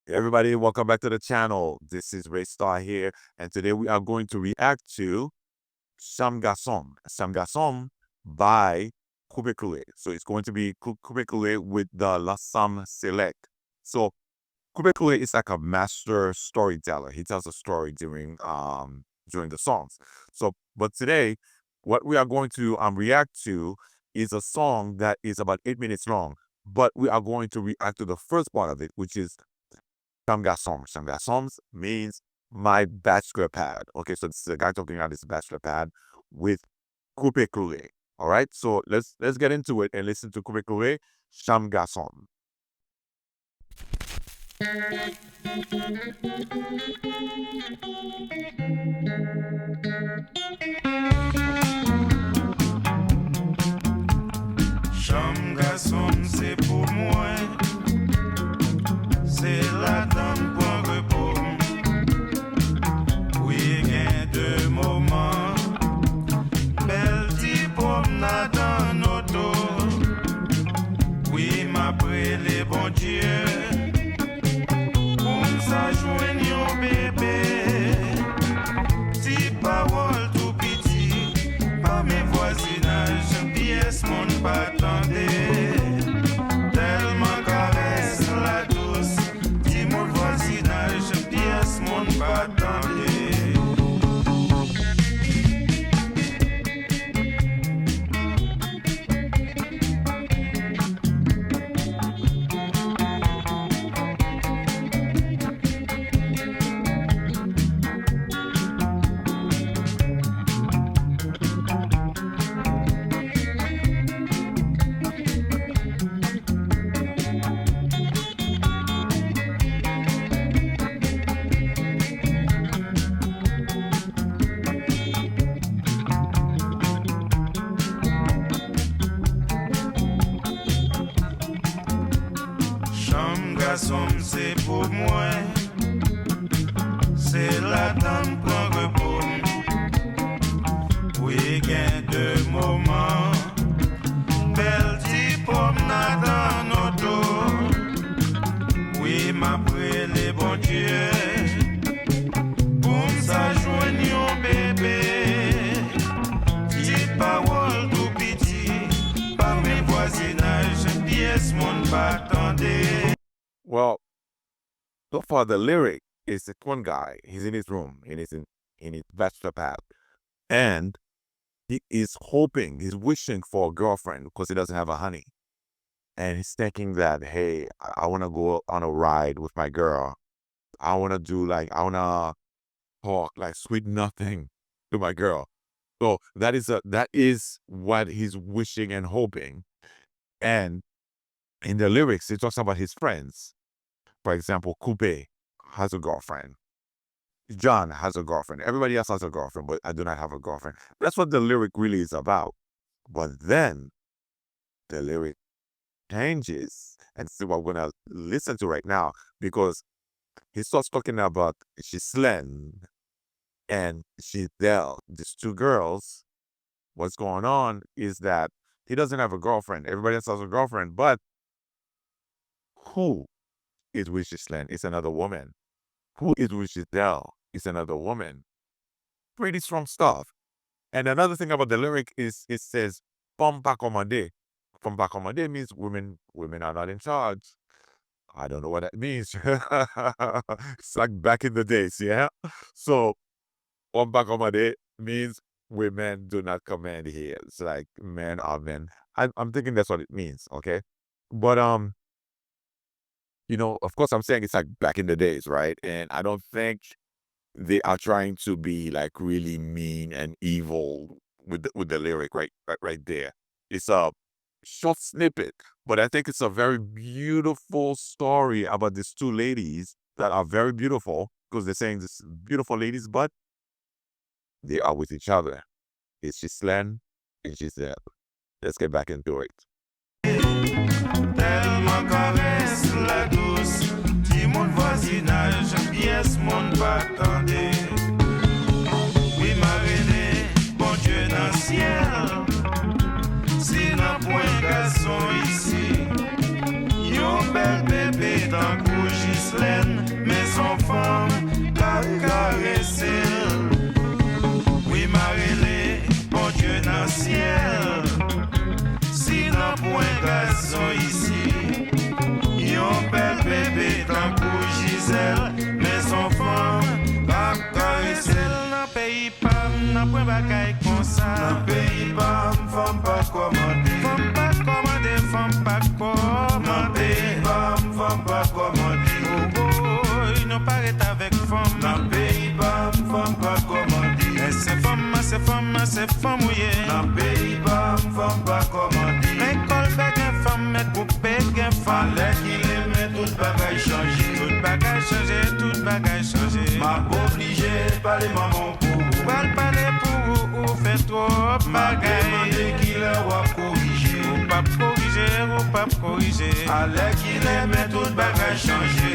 Everybody, welcome back to the channel. This is Ray Star here, and today we are going to react to Chambre Gacon'm by Coupé Cloué. So it's going to be Coupé Cloué with the La Sam Select. So Coupé Cloué is like a master storyteller. He tells a story during the songs. So, but today, what we are going to react to is a song that is about 8 minutes long. But we are going to react to the first part of it, which is Chambre Gacon'm. Chambre Gacon'm means my bachelor pad. Okay, so this is a guy talking about his bachelor pad with Coupé Cloué. All right, so let's get into it and listen to Coupé Cloué, Chambre Gacon'm. Chambre Gacon'm, c'est pour moi. C'est la dame pour repos. Oui, gain de moments. Belle petite promenade en auto. Oui, m'après les bons dieux. Pour ça joindre un bébé. Petit parole tout petit. Par mes voisinages, pièce mon pas attendez. Tellement caresse la douce. Dis mon voisinage, pièce mon pas attendez. Chambre Gacon'm, c'est pour moi. C'est la dame prend repos. Oui, gain de moments. Belle petite promenade en auto. Oui, m'après les bons dieux. Pour ça joindre un bébé. Petite parole tout petit. Par mes voisinages, pièce mon pas attendez. Well, so far the lyric is this one guy. He's in his room, in his bachelor pad, and he is hoping, he's wishing for a girlfriend because he doesn't have a honey, and he's thinking that, hey, I want to go on a ride with my girl. I want to talk like sweet nothing to my girl. So that is what he's wishing and hoping. And in the lyrics, he talks about his friends. For example, Coupé has a girlfriend. John has a girlfriend. Everybody else has a girlfriend, but I do not have a girlfriend. That's what the lyric really is about. But then the lyric changes, and this is what we're gonna listen to right now, because he starts talking about Ghislaine and Giselle, these two girls. What's going on is that he doesn't have a girlfriend. Everybody else has a girlfriend, but who is with Ghislaine? It's another woman. Who is with Giselle? It's another woman. Pretty strong stuff. And another thing about the lyric is it says Kompa commande. Kompa commande means women are not in charge. I don't know what that means. It's like back in the days, yeah? So Kompa commande means women do not command here. It's like men are men. I'm thinking that's what it means, okay? But of course I'm saying it's like back in the days, right? And I don't think they are trying to be like really mean and evil with the lyric right there. It's a short snippet, but I think it's a very beautiful story about these two ladies that are very beautiful, because they're saying this beautiful ladies, but they are with each other. It's Ghislaine and Giselle. Let's get back into it. Tellement caresse la douce. Dis mon voisinage, pièce mon pas attendez. Oui, ma Renée, bon Dieu dans le ciel. Si n'a point garçon ici. Yon bel bébé dans Ghislaine. zel, mais son femme pas caresser. Dans pays pam, n'a point bagaille comme ça. Dans pays pam, femme pas commander. Femme pas commander, femme pas commander. Dans pays pam, femme pas commander. Oh oh, il n'a pas été avec femme. Dans pays pam, femme pas commander. Mais c'est femme mouillée. Dans pays pam, femme pas commander. Mais Colbert gain femme, mais Coupé gain femme. Allez qu'il aime tout bagage changé. Tout bagage changé, tout bagage changé. M'a obligé parler maman pour. Parler pour ou fait trop bagage. M'a demandé qu'il a corrigé. Ou pas corriger, ou pas corriger. Allez qu'il aime tout bagage changé.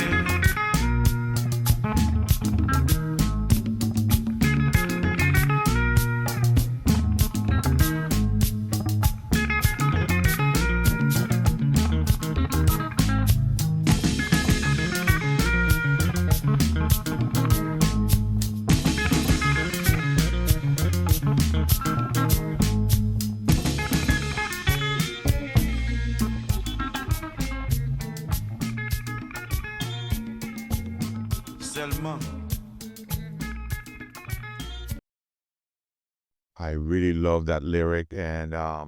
I really love that lyric, and I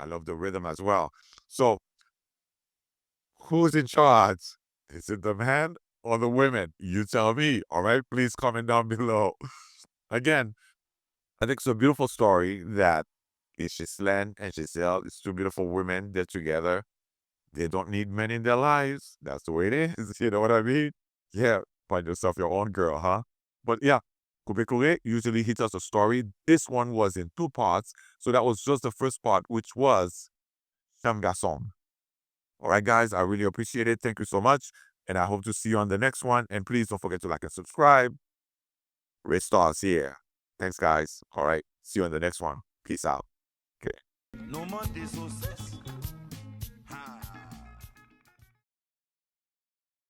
love the rhythm as well. So, who's in charge? Is it the man or the women? You tell me, all right? Please comment down below. Again, I think it's a beautiful story that it's Ghislaine and Giselle. It's two beautiful women. They're together. They don't need men in their lives. That's the way it is. You know what I mean? Yeah, find yourself your own girl, huh? But yeah, Coupé Cloué usually hits us a story. This one was in two parts. So that was just the first part, which was Chambre Gacon'm. All right, guys, I really appreciate it. Thank you so much. And I hope to see you on the next one. And please don't forget to like and subscribe. Red Starz here. Thanks, guys. All right. See you on the next one. Peace out. Okay. No more